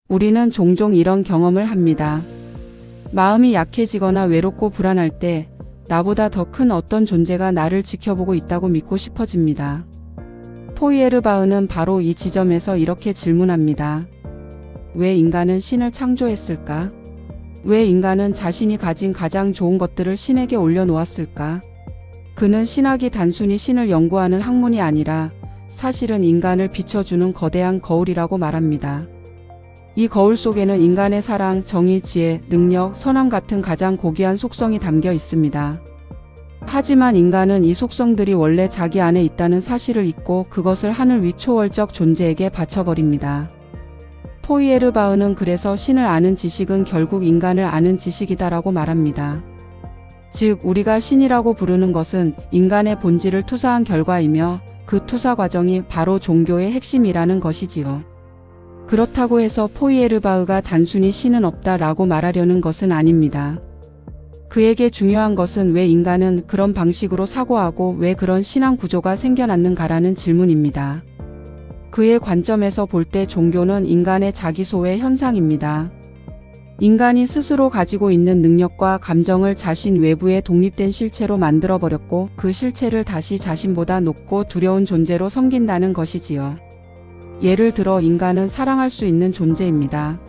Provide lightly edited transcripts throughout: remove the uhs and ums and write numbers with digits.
우리는 종종 이런 경험을 합니다. 마음이 약해지거나 외롭고 불안할 때 나보다 더 큰 어떤 존재가 나를 지켜보고 있다고 믿고 싶어집니다. 포이에르바흐는 바로 이 지점에서 이렇게 질문합니다. 왜 인간은 신을 창조했을까? 왜 인간은 자신이 가진 가장 좋은 것들을 신에게 올려놓았을까? 그는 신학이 단순히 신을 연구하는 학문이 아니라 사실은 인간을 비춰주는 거대한 거울이라고 말합니다. 이 거울 속에는 인간의 사랑, 정의, 지혜, 능력, 선함 같은 가장 고귀한 속성이 담겨 있습니다. 하지만 인간은 이 속성들이 원래 자기 안에 있다는 사실을 잊고 그것을 하늘 위 초월적 존재에게 바쳐버립니다. 포이에르바흐는 그래서 신을 아는 지식은 결국 인간을 아는 지식이다라고 말합니다. 즉, 우리가 신이라고 부르는 것은 인간의 본질을 투사한 결과이며 그 투사 과정이 바로 종교의 핵심이라는 것이지요. 그렇다고 해서 포이에르바흐가 단순히 신은 없다라고 말하려는 것은 아닙니다. 그에게 중요한 것은 왜 인간은 그런 방식으로 사고하고 왜 그런 신앙 구조가 생겨났는가라는 질문입니다. 그의 관점에서 볼 때 종교는 인간의 자기소외 현상입니다. 인간이 스스로 가지고 있는 능력과 감정을 자신 외부의 독립된 실체로 만들어버렸고 그 실체를 다시 자신보다 높고 두려운 존재로 섬긴다는 것이지요. 예를 들어 인간은 사랑할 수 있는 존재입니다.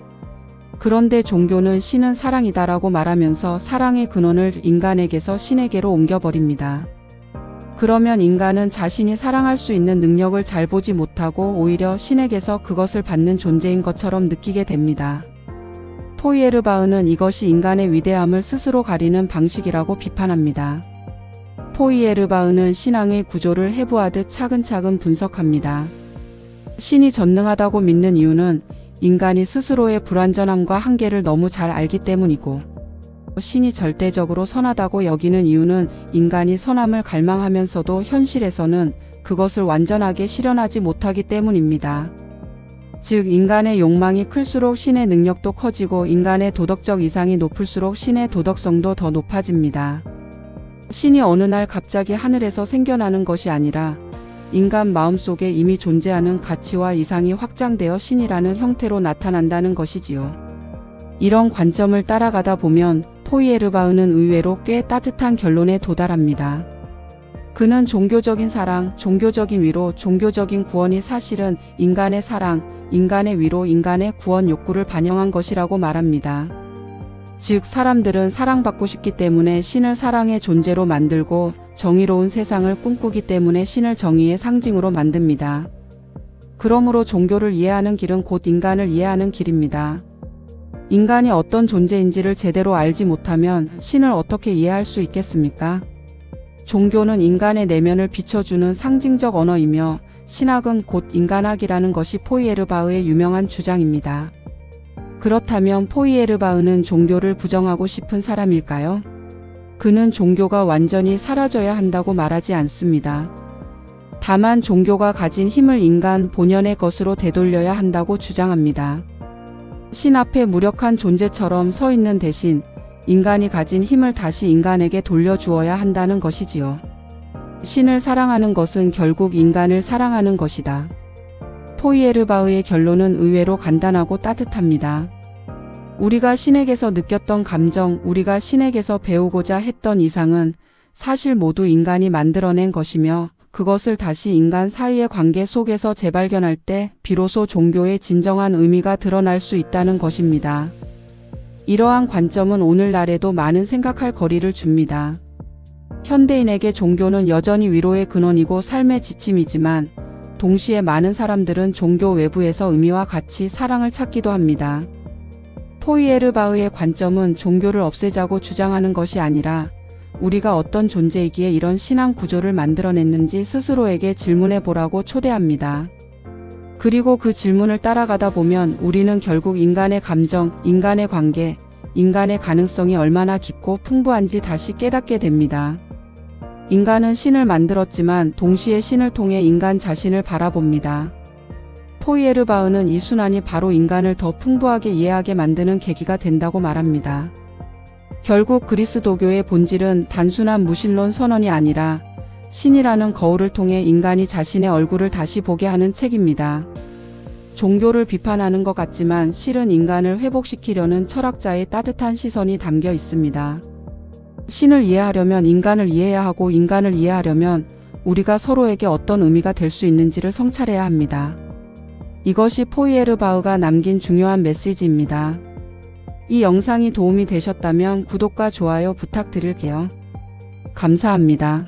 그런데 종교는 신은 사랑이다라고 말하면서 사랑의 근원을 인간에게서 신에게로 옮겨버립니다. 그러면 인간은 자신이 사랑할 수 있는 능력을 잘 보지 못하고 오히려 신에게서 그것을 받는 존재인 것처럼 느끼게 됩니다. 포이에르바흐는 이것이 인간의 위대함을 스스로 가리는 방식이라고 비판합니다. 포이에르바흐는 신앙의 구조를 해부하듯 차근차근 분석합니다. 신이 전능하다고 믿는 이유는 인간이 스스로의 불완전함과 한계를 너무 잘 알기 때문이고, 신이 절대적으로 선하다고 여기는 이유는 인간이 선함을 갈망하면서도 현실에서는 그것을 완전하게 실현하지 못하기 때문입니다. 즉, 인간의 욕망이 클수록 신의 능력도 커지고 인간의 도덕적 이상이 높을수록 신의 도덕성도 더 높아집니다. 신이 어느 날 갑자기 하늘에서 생겨나는 것이 아니라 인간 마음속에 이미 존재하는 가치와 이상이 확장되어 신이라는 형태로 나타난다는 것이지요. 이런 관점을 따라가다 보면 포이에르바흐는 의외로 꽤 따뜻한 결론에 도달합니다. 그는 종교적인 사랑, 종교적인 위로, 종교적인 구원이 사실은 인간의 사랑, 인간의 위로, 인간의 구원 욕구를 반영한 것이라고 말합니다. 즉, 사람들은 사랑받고 싶기 때문에 신을 사랑의 존재로 만들고 정의로운 세상을 꿈꾸기 때문에 신을 정의의 상징으로 만듭니다. 그러므로 종교를 이해하는 길은 곧 인간을 이해하는 길입니다. 인간이 어떤 존재인지를 제대로 알지 못하면 신을 어떻게 이해할 수 있겠습니까? 종교는 인간의 내면을 비춰주는 상징적 언어이며 신학은 곧 인간학이라는 것이 포이에르바흐의 유명한 주장입니다. 그렇다면 포이에르바흐는 종교를 부정하고 싶은 사람일까요? 그는 종교가 완전히 사라져야 한다고 말하지 않습니다. 다만 종교가 가진 힘을 인간 본연의 것으로 되돌려야 한다고 주장합니다. 신 앞에 무력한 존재처럼 서 있는 대신 인간이 가진 힘을 다시 인간에게 돌려주어야 한다는 것이지요. 신을 사랑하는 것은 결국 인간을 사랑하는 것이다. 포이에르바흐의 결론은 의외로 간단하고 따뜻합니다. 우리가 신에게서 느꼈던 감정, 우리가 신에게서 배우고자 했던 이상은 사실 모두 인간이 만들어낸 것이며 그것을 다시 인간 사이의 관계 속에서 재발견할 때 비로소 종교의 진정한 의미가 드러날 수 있다는 것입니다. 이러한 관점은 오늘날에도 많은 생각할 거리를 줍니다. 현대인에게 종교는 여전히 위로의 근원이고 삶의 지침이지만 동시에 많은 사람들은 종교 외부에서 의미와 가치, 사랑을 찾기도 합니다. 포이에르바흐의 관점은 종교를 없애자고 주장하는 것이 아니라 우리가 어떤 존재이기에 이런 신앙 구조를 만들어냈는지 스스로에게 질문해 보라고 초대합니다. 그리고 그 질문을 따라가다 보면 우리는 결국 인간의 감정, 인간의 관계, 인간의 가능성이 얼마나 깊고 풍부한지 다시 깨닫게 됩니다. 인간은 신을 만들었지만 동시에 신을 통해 인간 자신을 바라봅니다. 포이에르바흐는 이 순환이 바로 인간을 더 풍부하게 이해하게 만드는 계기가 된다고 말합니다. 결국 그리스도교의 본질은 단순한 무신론 선언이 아니라 신이라는 거울을 통해 인간이 자신의 얼굴을 다시 보게 하는 책입니다. 종교를 비판하는 것 같지만 실은 인간을 회복시키려는 철학자의 따뜻한 시선이 담겨 있습니다. 신을 이해하려면 인간을 이해해야 하고 인간을 이해하려면 우리가 서로에게 어떤 의미가 될 수 있는지를 성찰해야 합니다. 이것이 포이에르바흐가 남긴 중요한 메시지입니다. 이 영상이 도움이 되셨다면 구독과 좋아요 부탁드릴게요. 감사합니다.